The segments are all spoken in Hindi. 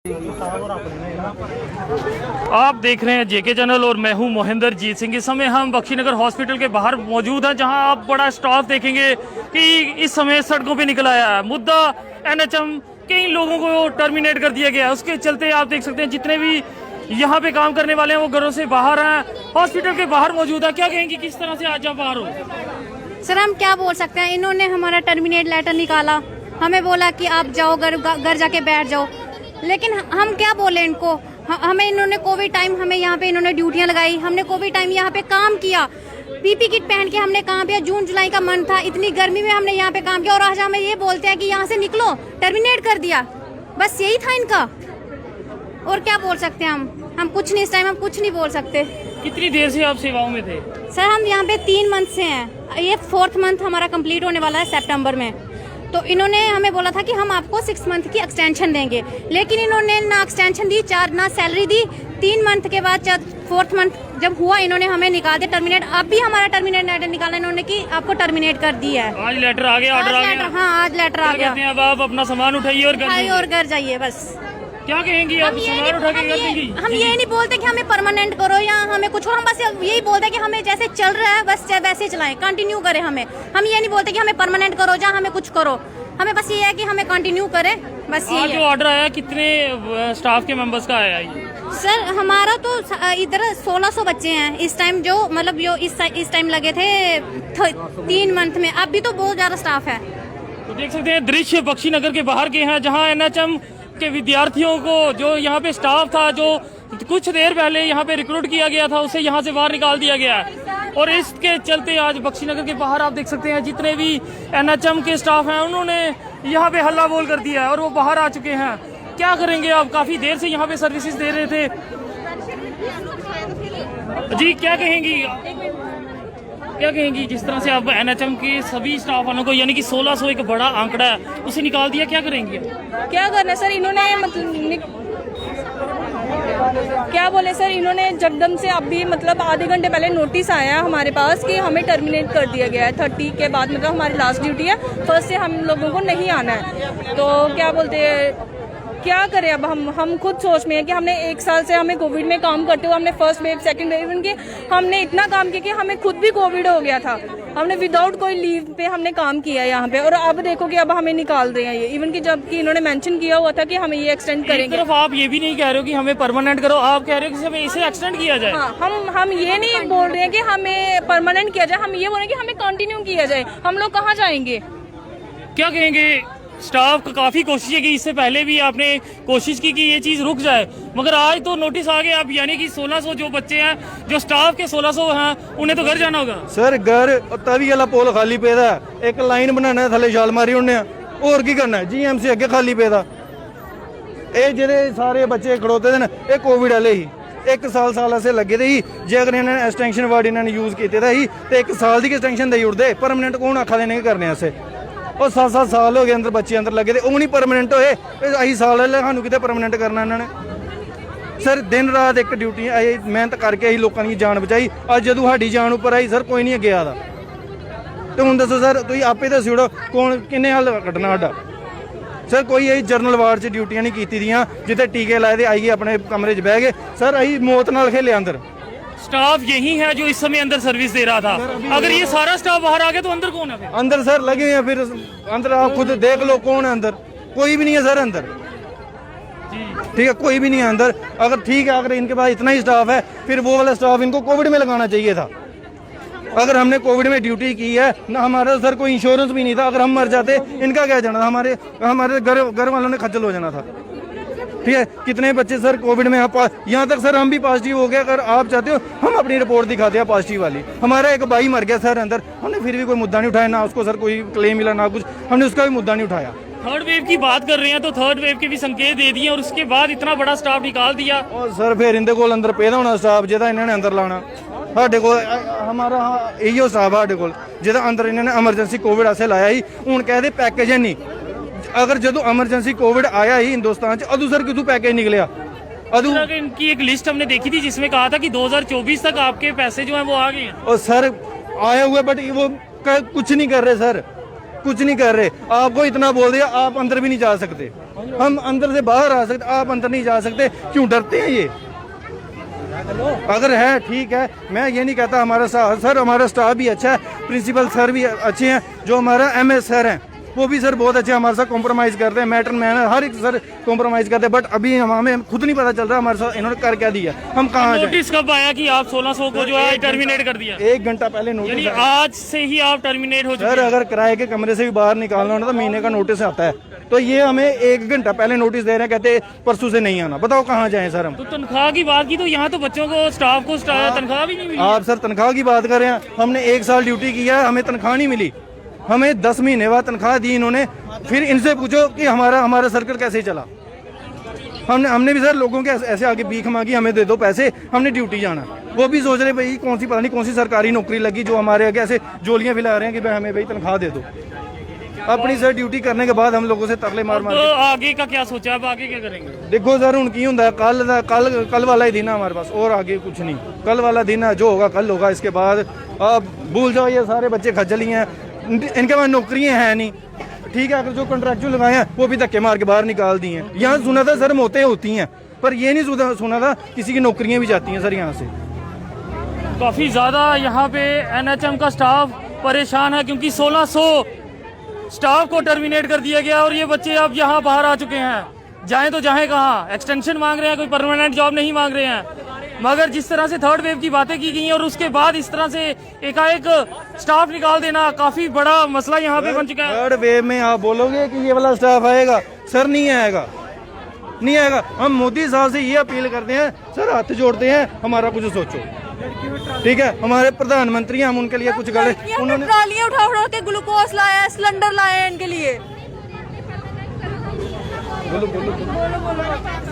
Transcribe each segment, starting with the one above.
आप देख रहे हैं जेके चैनल और मैं हूं मोहिंदर जीत सिंह। इस समय हम बख्शीनगर हॉस्पिटल के बाहर मौजूद हैं, जहां आप बड़ा स्टाफ देखेंगे कि इस समय सड़कों पे निकल आया है। मुद्दा एनएचएम, कई लोगों को टर्मिनेट कर दिया गया है। उसके चलते आप देख सकते हैं जितने भी यहाँ पे काम करने वाले हैं वो घरों से बाहर हैं, हॉस्पिटल के बाहर मौजूद है। क्या कहेंगे, किस तरह से आज आप बाहर हो? सर हम क्या बोल सकते हैं, इन्होंने हमारा टर्मिनेट लेटर निकाला, हमें बोला कि आप जाओ घर जाके बैठ जाओ, लेकिन हम क्या बोले इनको। हमें इन्होंने कोविड टाइम हमें यहाँ पे इन्होंने ड्यूटियां लगाई, हमने कोविड टाइम यहाँ पे काम किया, पीपी किट पहन के हमने काम किया। जून जुलाई का मंथ था, इतनी गर्मी में हमने यहाँ पे काम किया और आज हमें ये बोलते हैं कि यहाँ से निकलो, टर्मिनेट कर दिया। बस यही था इनका, और क्या बोल सकते हैं हम कुछ नहीं, इस टाइम हम कुछ नहीं बोल सकते। कितनी देर से आप सेवाओं में थे? सर हम यहाँ पे 3 मंथ से हैं, ये 4th मंथ हमारा कंप्लीट होने वाला है सितंबर में। तो इन्होंने हमें बोला था कि हम आपको 6 मंथ की एक्सटेंशन देंगे, लेकिन इन्होंने ना एक्सटेंशन दी, ना सैलरी दी। 3 मंथ के बाद 4th मंथ जब हुआ, इन्होंने हमें निकाल दिया टर्मिनेट। अब भी हमारा टर्मिनेट लेटर निकाला इन्होंने कि आपको टर्मिनेट कर दिया है। आज लेटर आ गया, ऑर्डर आ गया? हाँ आज लेटर आ गया। अब आप अपना सामान उठाइए और घर जाइए। बस क्या कहेंगी आप? सामान उठा के घर देंगी? हम ये नहीं बोलते कि हमें परमानेंट करो या हमें कुछ, और हम बस यही बोलते हैं कि हमें जैसे चल रहा है बस वैसे चलाएं, कंटिन्यू करें। हम ये नहीं बोलते कि हमें परमानेंट करो या हमें कुछ करो, हमें बस ये है कि हमें कंटिन्यू करें, बस यही है। जो ऑर्डर आया कितने स्टाफ के मेंबर्स का आया ये? सर हमारा तो इधर 1600 बच्चे हैं इस टाइम, जो मतलब जो इस टाइम लगे थे 3 मंथ में। अब भी तो बहुत ज्यादा स्टाफ है। तो देख सकते हैं दृश्य बख्शीनगर के बाहर के हैं, जहां एनएचएम के विद्यार्थियों को, जो यहाँ पे स्टाफ था, जो कुछ देर पहले यहाँ पे रिक्रूट किया गया था, उसे यहाँ से बाहर निकाल दिया गया है। और इसके चलते आज बख्शीनगर के बाहर आप देख सकते हैं जितने भी एनएचएम के स्टाफ हैं उन्होंने यहाँ पे हल्ला बोल कर दिया है और वो बाहर आ चुके हैं। क्या करेंगे आप? काफी देर से यहाँ पे सर्विसेज दे रहे थे जी, क्या कहेंगी? क्या कहेंगी जिस तरह से आप एनएचएम के सभी स्टाफ वालों को, यानी कि 1600 एक बड़ा आंकड़ा है, उसे निकाल दिया, क्या करेंगे? क्या करना सर, इन्होंने मतलब क्या बोले सर, इन्होंने जगदम से अभी मतलब आधे घंटे पहले नोटिस आया हमारे पास कि हमें टर्मिनेट कर दिया गया है 30 के बाद, मतलब हमारी लास्ट ड्यूटी है, 1st से हम लोगों को नहीं आना है। तो क्या बोलते हैं, क्या करें अब? हम खुद सोच में है कि हमने 1 साल से हमें कोविड में काम करते हुए हमने first wave, second wave, even कि हमने इतना काम किया कि हमें खुद भी कोविड हो गया था। हमने विदाउट कोई लीव पे हमने काम किया है यहाँ पे, और अब देखो कि अब हमें निकाल रहे हैं ये, इवन कि जबकि इन्होंने मेंशन किया हुआ था कि हमें ये एक्सटेंड करेंगे। सिर्फ आप ये भी नहीं कह रहे हो कि हमें परमानेंट करो, आप कह रहे हो कि हमें इसे एक्सटेंड किया जाए। हाँ, हम ये नहीं बोल रहे हैं कि हमें परमानेंट किया जाए, हम ये बोल रहे हैं कि हमें कंटिन्यू किया जाए। हम लोग कहाँ जाएंगे? क्या कहेंगे? स्टाफ का काफी कोशिश है कि इससे पहले भी आपने कोशिश की कि ये चीज रुक जाए, मगर आज तो नोटिस आ गया। अब यानी कि 1600 जो बच्चे हैं, जो स्टाफ के 1600 हैं, उन्हें तो घर जाना होगा। सर घर तवी वाला पोल खाली पे दा, एक लाइन बनाना है, थले छाल मारी उन्हें, और की करना है? जीएमसी अगे खाली पे दा। ये जेडे सारे बच्चे खड़ोते थे ना, ये कोविड वाले ही 1 साल से लगे थे ही। जे अगर इन्होंने एक्सटेंशन वर्ड इन्होंने यूज किए थे ही, तो 1 साल की एक्सटेंशन दे उड़ते, परमानेंट कौन आखा देने करने ऐसे? और 7 साल हो गए अंदर बच्चे अंदर लगे थे, वो नहीं परमानेंट होए। अही साल सानू कितने परमानेंट करना इन्होंने? सर दिन रात एक ड्यूटी मेहनत करके अं लोगों की जान बचाई। अज जो साड़ी जान उपर आई, सर कोई नहीं अगे आता। तो हूँ दसो सर, तुम आपे दस उड़ो कौन किन्ने हल कटना साडा? सर कोई यही जनरल वार्ड च ड्यूटियां नहीं की दियां, जिथे टीके लाए थे, आइए अपने कमरे च बह गए। सर अही मौत नाल खेले अंदर। स्टाफ यही है जो इस समय अंदर सर्विस दे रहा था। अगर ये सारा स्टाफ बाहर आ गया तो अंदर कौन है फिर? अंदर सर लगे हुए हैं, फिर अंदर आप खुद देख लो कौन है अंदर। कोई भी नहीं है सर अंदर, ठीक है, कोई भी नहीं है अंदर। अगर ठीक है, अगर इनके पास इतना ही स्टाफ है, फिर वो वाला स्टाफ इनको कोविड में लगाना चाहिए था। अगर हमने कोविड में ड्यूटी की है ना, हमारा सर कोई इंश्योरेंस भी नहीं था, अगर हम मर जाते इनका क्या जाना था? हमारे घर वालों ने खज्जल हो जाना था। ठीक है, कितने बच्चे सर कोविड में यहाँ तक सर हम भी पॉजिटिव हो गए। अगर आप चाहते हो हम अपनी रिपोर्ट दिखाते हैं पॉजिटिव वाली। हमारा एक भाई मर गया सर अंदर, हमने फिर भी कोई मुद्दा नहीं उठाया, ना उसको सर कोई क्लेम मिला ना कुछ, हमने उसका भी मुद्दा नहीं उठाया। 3rd वेव की बात कर रहे हैं तो 3rd वेव के भी संकेत दे दिए और उसके बाद इतना बड़ा स्टाफ निकाल दिया। और सर फिर इनके कोल अंदर पेदा होना स्टाफ जिहदा इन्होंने अंदर लाना। साढ़े को हमारा इहो स्टाफ साढ़े कोल जिहदा अंदर इन्होंने एमरजेंसी कोविड आसे लाया ही। हुण कहते पैकेज है नहीं, अगर जो एमरजेंसी कोविड आया ही हिंदुस्तान च, अदू सर कितों पैकेज निकलिया? अदू इनकी एक लिस्ट हमने देखी थी जिसमें कहा था कि 2024 तक आपके पैसे जो हैं वो आ गए हैं। और सर आए हुए, बट वो कुछ नहीं कर रहे सर। कुछ नहीं कर रहे। आपको इतना बोल दिया आप अंदर भी नहीं जा सकते, हम अंदर से बाहर आ सकते, आप अंदर नहीं जा सकते। क्यों डरते हैं ये? अगर है ठीक है, मैं ये नहीं कहता हमारा सर हमारा स्टाफ भी अच्छा है, प्रिंसिपल सर भी अच्छे हैं, जो हमारा MS सर हैं वो भी सर बहुत अच्छे हमारे साथ कॉम्प्रोमाइज़ करते हैं, मैटर मैन हर एक सर कॉम्प्रोमाइज़ करते हैं। बट अभी हमें खुद नहीं पता चल रहा हमारे साथ इन्होंने कर क्या दिया, हम कहाँ जाएं। नोटिस कब आया कि आप 1600 को जो है टर्मिनेट कर दिया? 1 घंटा पहले यानी नोटिस। आज से ही आप टर्मिनेट हो चुके सर हैं। अगर किराए के कमरे से भी बाहर निकालना हो तो महीने का नोटिस आता है, तो ये हमें 1 घंटा पहले नोटिस दे रहे हैं, कहते परसों से नहीं आना। बताओ कहाँ जाएं सर हम? तो तनख्वाह की बात की तो यहाँ तो बच्चों को स्टाफ को तनख्वाह भी नहीं मिली। आप सर तनख्वाह की बात कर रहे हैं, हमने 1 साल ड्यूटी किया है, हमें तनख्वाह नहीं मिली, हमें 10 महीने बाद तनख्वाह दी इन्होंने। फिर इनसे पूछो कि हमारा सर्कल कैसे चला। हमने भी सर लोगों के ऐसे आगे भीख मांगी, हमें दे दो पैसे, हमने ड्यूटी जाना। वो भी सोच रहे भाई कौन सी पता नहीं कौन सी सरकारी नौकरी लगी जो हमारे आगे ऐसे जोलियां फैला रहे हैं कि भाई हमें भाई तनख्वाह दे दो। अपनी सर ड्यूटी करने के बाद हम लोगों से तरले मार मार तो आगे का क्या सोचा है? अब आगे क्या करेंगे? देखो सर उनकी ਹੁੰਦਾ कल वाला ही दिन है हमारे पास, और आगे कुछ नहीं। कल वाला दिन है, जो होगा कल होगा। इसके बाद आप भूल जाओ, ये सारे बच्चे खज्जल ही हैं, इनके पास नौकरियां हैं नहीं। ठीक है, अगर जो कॉन्ट्रैक्चुअल लगाए हैं वो भी धक्के मार के बाहर निकाल दी हैं। यहाँ सुना था सर मौतें होती हैं, पर ये नहीं सुना था किसी की नौकरियां भी जाती हैं सर यहाँ से। काफी ज्यादा यहाँ पे NHM का स्टाफ परेशान है क्योंकि 1600 स्टाफ को टर्मिनेट कर दिया गया और ये बच्चे अब यहाँ बाहर आ चुके हैं। जाएं तो जाएं कहाँ? एक्सटेंशन मांग रहे हैं, कोई परमानेंट जॉब नहीं मांग रहे हैं। मगर जिस तरह से थर्ड वेव की बातें की गई और उसके बाद इस तरह से एकाएक स्टाफ निकाल देना काफी बड़ा मसला यहाँ पे बन चुका है। थर्ड वेव में आप बोलोगे कि ये वाला स्टाफ आएगा, सर नहीं आएगा, नहीं आएगा। हम मोदी साहब से ये अपील करते हैं, सर हाथ जोड़ते हैं, हमारा कुछ सोचो। ठीक है, हमारे प्रधानमंत्री हम उनके लिए कुछ गले, उन्होंने ट्रालियां उठा के ग्लूकोज लाया है, सिलेंडर लाए हैं इनके लिए।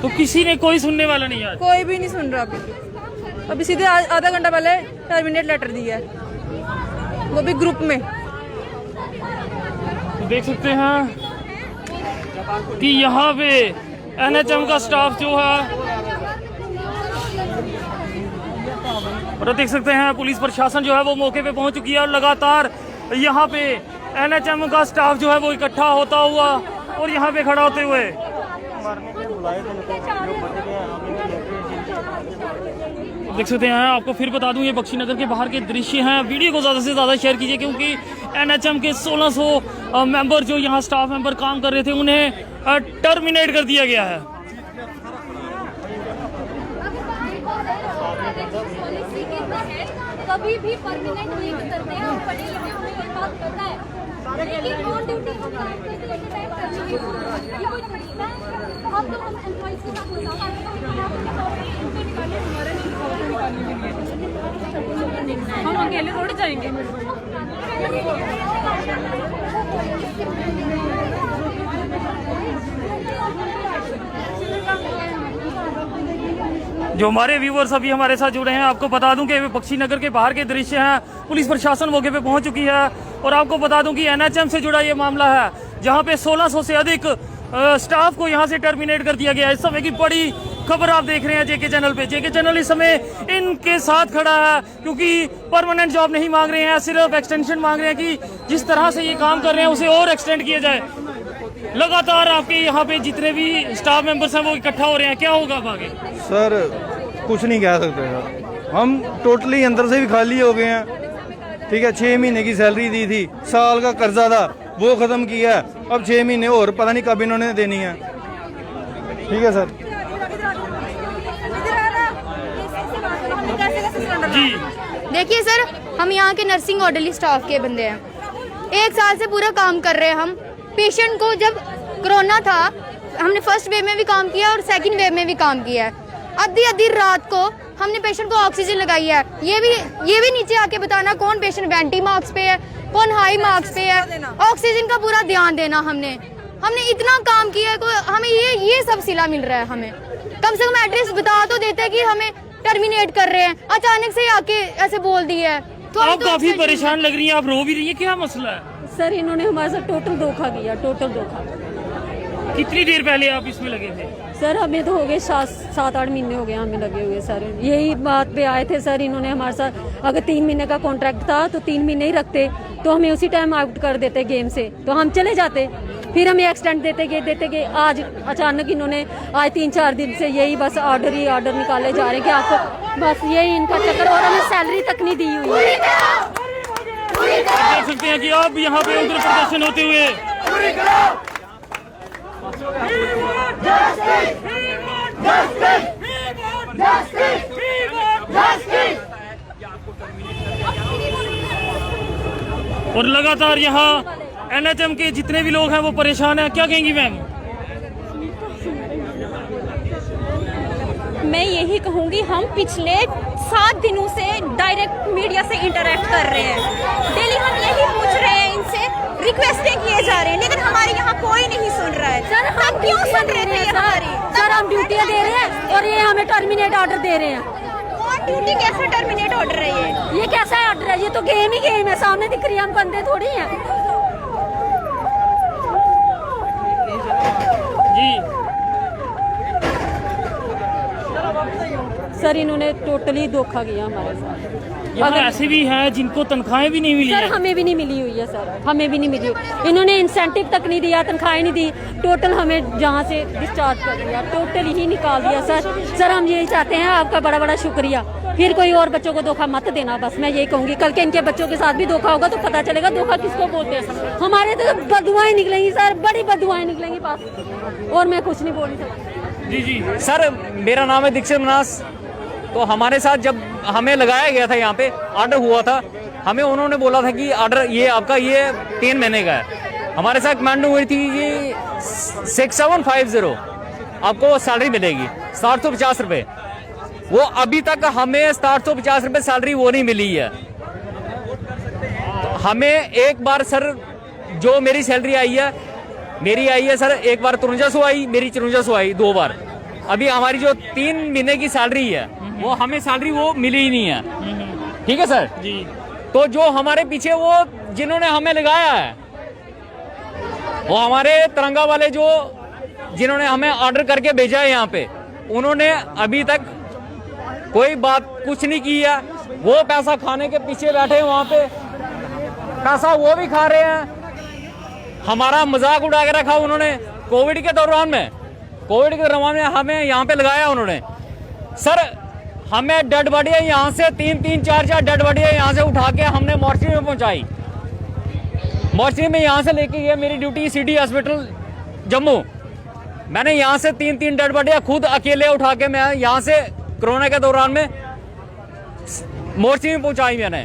तो किसी ने कोई सुनने वाला नहीं है। कोई भी नहीं सुन रहा अभी सीधे आधा घंटा पहले टर्मिनेट लेटर दिया है, वो भी ग्रुप में। तो देख सकते हैं कि यहाँ पे NHM का स्टाफ जो है, और देख सकते हैं पुलिस प्रशासन जो है वो मौके पे पहुंच चुकी है और लगातार यहाँ पे NHM का स्टाफ जो है वो इकट्ठा होता हुआ और यहाँ पे खड़ा होते हुए। देख सकते हैं, आपको फिर बता दूं ये बख्शीनगर के बाहर के दृश्य हैं। वीडियो को ज़्यादा से ज़्यादा शेयर कीजिए क्योंकि NHM के 1600 मेंबर जो यहाँ स्टाफ मेंबर काम कर रहे थे उन्हें टर्मिनेट कर दिया गया है। कभी भी परमानेंट नहीं करते हैं, पढ़े लिखे होने की बात करता है, लेकिन ऑन ड्यूटी हम काम करते हैं, ये कोई तरीका है? अब तो हम एम्प्लॉइज के साथ हम अकेले थोड़ी जाएंगे। जो हमारे व्यूअर्स अभी हमारे साथ जुड़े हैं, आपको बता दूं कि बख्शीनगर के बाहर के दृश्य हैं। पुलिस प्रशासन मौके पे पहुंच चुकी है और आपको बता दूं कि NHM से जुड़ा ये मामला है जहां पे 1600 से अधिक स्टाफ को यहां से टर्मिनेट कर दिया गया है। इस समय की बड़ी खबर आप देख रहे हैं JK चैनल पे। JK चैनल इस समय इनके साथ खड़ा है क्योंकि परमानेंट जॉब नहीं मांग रहे हैं, सिर्फ एक्सटेंशन मांग रहे हैं कि जिस तरह से ये काम कर रहे हैं उसे और एक्सटेंड किया जाए। लगातार आपके यहाँ पे जितने भी स्टाफ मेंबर्स हैं वो इकट्ठा हो रहे हैं, क्या होगा अब आगे? सर कुछ नहीं कह सकते सर, हम टोटली अंदर से भी खाली हो गए हैं। ठीक है, 6 महीने की सैलरी दी थी, साल का कर्जा था वो खत्म किया, अब 6 महीने और पता नहीं कब इन्होंने देनी है। ठीक है सर जी। देखिए सर, हम यहाँ के नर्सिंग ऑर्डरली स्टाफ के बंदे हैं, 1 साल से पूरा काम कर रहे हैं हम। पेशेंट को जब कोरोना था हमने फर्स्ट वेव में भी काम किया और सेकंड वेव में भी काम किया है। आधी रात को हमने पेशेंट को ऑक्सीजन लगाई है। ये भी नीचे आके बताना कौन पेशेंट वेंटी मार्क्स पे है, कौन हाई मार्क्स पे है। ऑक्सीजन का पूरा ध्यान देना हमने इतना काम किया है, हमें ये सब सिला मिल रहा है। हमें कम से कम एड्रेस बता तो देते कि हमें टर्मिनेट कर रहे हैं, अचानक से आके ऐसे बोल दिया है। तो आप काफी परेशान लग रही हैं, आप रो भी रही हैं, क्या मसला है? सर इन्होंने हमारे साथ टोटल धोखा किया, टोटल धोखा। कितनी देर पहले आप इसमें लगे थे? सर हमें तो हो गए 7-8 महीने हो गए हमें लगे हुए सर। यही बात पे आए थे सर, इन्होंने हमारे साथ अगर 3 महीने का कॉन्ट्रैक्ट था तो 3 महीने ही रखते, तो हमें उसी टाइम आउट कर देते गेम से, तो हम चले जाते। फिर हमें एक्सटेंड देते गए। आज अचानक इन्होंने आज 3-4 दिन से यही बस ऑर्डर ही ऑर्डर निकाले जा रहे हैं कि आपको बस यही इनका चक्कर, और हमें सैलरी तक नहीं दी हुई है। देख सकते हैं कि अब यहाँ पे उग्र प्रदर्शन होते हुए और लगातार यहाँ एनएचएम के जितने भी लोग हैं वो परेशान हैं। क्या कहेंगी मैम? मैं यही कहूंगी, हम पिछले 7 दिनों से डायरेक्ट मीडिया से इंटरेक्ट कर रहे हैं। डेली हम यही पूछ रहे हैं, इनसे रिक्वेस्टें किए जा रहे हैं, लेकिन हमारे यहाँ कोई नहीं सुन रहा है। सर हम क्यों सुन रहे थे हमारी? सर हम ड्यूटियाँ दे रहे हैं और ये हमें टर्मिनेट ऑर्डर दे रहे हैं। कौन ड्यूटी कैसे टर्मिनेट ऑर्डर है ये कैसा ऑर्डर है? ये तो गेम ही गेम है, सामने दिख रही है, हम बंदे थोड़ी हैं। जी सर इन्होंने टोटली धोखा किया हमारे साथ। यहाँ ऐसे भी हैं जिनको तनख्वाहें भी नहीं मिली सर है। हमें भी नहीं मिली हुई है सर, हमें भी नहीं मिली। इन्होंने इंसेंटिव तक नहीं दिया, तनख्वाहें नहीं दी, टोटल हमें जहाँ से डिस्चार्ज कर दिया, टोटल ही निकाल दिया। सर हम यही चाहते हैं, आपका बड़ा बड़ा शुक्रिया। फिर कोई और बच्चों को धोखा मत देना, बस मैं यही कहूँगी। कल के इनके बच्चों के साथ भी धोखा होगा तो पता चलेगा धोखा किसको बोलते हैं। हमारे तो बदुआएं निकलेंगी सर, बड़ी बदुआएं निकलेंगी पास, और मैं कुछ नहीं बोल सकती। जी जी सर मेरा नाम है दीक्षित मनास। तो हमारे साथ जब हमें लगाया गया था, यहाँ पे ऑर्डर हुआ था, हमें उन्होंने बोला था कि ऑर्डर ये आपका ये 3 महीने का है। हमारे साथ कमांड हुई थी कि 6750 आपको सैलरी मिलेगी 750 रुपये। वो अभी तक हमें 750 रुपये सैलरी वो नहीं मिली है। हमें एक बार सर जो मेरी सैलरी आई है, मेरी आई है सर, एक बार 5300 आई, मेरी 5400 आई, 2 बार। अभी हमारी जो 3 महीने की सैलरी है वो हमें सैलरी वो मिली ही नहीं है। ठीक है सर जी। तो जो हमारे पीछे वो जिन्होंने हमें लगाया है, वो हमारे तिरंगा वाले जो जिन्होंने हमें ऑर्डर करके भेजा है यहाँ पे, उन्होंने अभी तक कोई बात कुछ नहीं की है। वो पैसा खाने के पीछे बैठे हैं, वहाँ पे पैसा वो भी खा रहे हैं। हमारा मजाक उड़ा के रखा उन्होंने कोविड के दौरान में हमें यहाँ पे लगाया उन्होंने। सर हमें डेड बॉडियाँ यहाँ से 3-3, 4-4 डेड बॉडियाँ यहाँ से उठा के हमने मॉर्चरी में पहुँचाई। मॉर्चरी में यहाँ से लेके गए, मेरी ड्यूटी सिटी हॉस्पिटल जम्मू। मैंने यहाँ से 3-3 डेड बॉडियाँ खुद अकेले उठा के मैं यहाँ से कोरोना के दौरान में मोर्चे में पहुंचाई मैंने।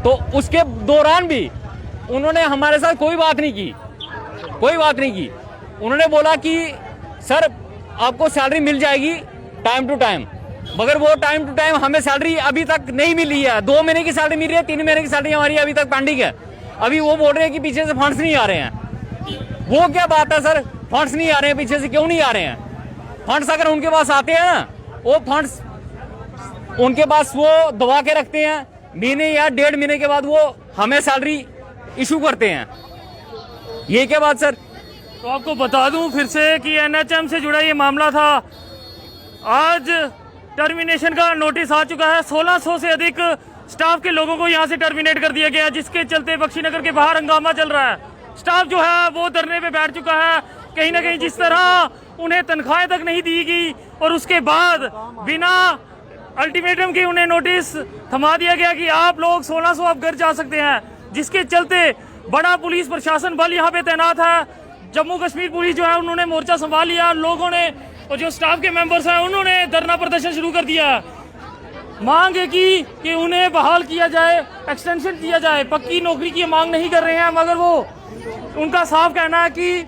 तो उसके दौरान भी उन्होंने हमारे साथ कोई बात नहीं की। उन्होंने बोला कि सर आपको सैलरी मिल जाएगी टाइम टू टाइम, मगर वो टाइम टू टाइम हमें सैलरी अभी तक नहीं मिली है। 2 महीने की सैलरी मिल रही है, 3 महीने की सैलरी हमारी अभी तक पेंडिंग है। अभी वो बोल रहे हैं कि पीछे से फंड्स नहीं आ रहे हैं। वो क्या बात है सर, फंड्स नहीं आ रहे हैं, पीछे से क्यों नहीं आ रहे हैं? फंड्स अगर उनके पास आते हैं ना, वो फंड्स उनके पास वो दबा के रखते हैं, महीने या 1.5 महीने के बाद वो हमें सैलरी इशू करते हैं। ये क्या बात सर? तो आपको बता दूं फिर से कि एनएचएम से जुड़ा ये मामला था। आज टर्मिनेशन का नोटिस आ चुका है। 1600 से अधिक स्टाफ के लोगों को यहां से टर्मिनेट कर दिया गया, जिसके चलते बख्शीनगर के बाहर हंगामा चल रहा है। स्टाफ जो है वो धरने पे बैठ चुका है। कहीं ना कहीं जिस तरह उन्हें तनख्वाहें तक नहीं दी गई और उसके बाद बिना अल्टीमेटम के उन्हें नोटिस थमा दिया गया कि आप लोग 1600 आप घर जा सकते हैं, जिसके चलते बड़ा पुलिस प्रशासन बल यहाँ पे तैनात है। जम्मू कश्मीर पुलिस जो है उन्होंने मोर्चा संभाल लिया। लोगों ने और जो स्टाफ के मेंबर्स हैं उन्होंने धरना प्रदर्शन शुरू कर दिया। मांग है कि उन्हें बहाल किया जाए, एक्सटेंशन दिया जाए। पक्की नौकरी की मांग नहीं कर रहे हैं, मगर वो उनका साफ कहना है कि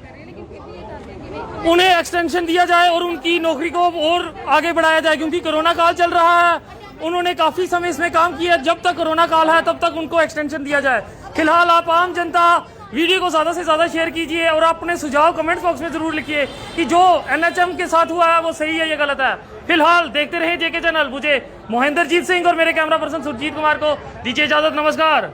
उन्हें एक्सटेंशन दिया जाए और उनकी नौकरी को और आगे बढ़ाया जाए, क्योंकि कोरोना काल चल रहा है। उन्होंने काफी समय इसमें काम किया। जब तक कोरोना काल है तब तक उनको एक्सटेंशन दिया जाए। फिलहाल आप आम जनता वीडियो को ज्यादा से ज्यादा शेयर कीजिए और अपने सुझाव कमेंट बॉक्स में जरूर लिखिए कि जो एनएचएम के साथ हुआ है वो सही है या गलत है। फिलहाल देखते रहे जेके चैनल। मुझे मोहिंदरजीत सिंह और मेरे कैमरा पर्सन सुरजीत कुमार को दीजिए इजाजत। नमस्कार।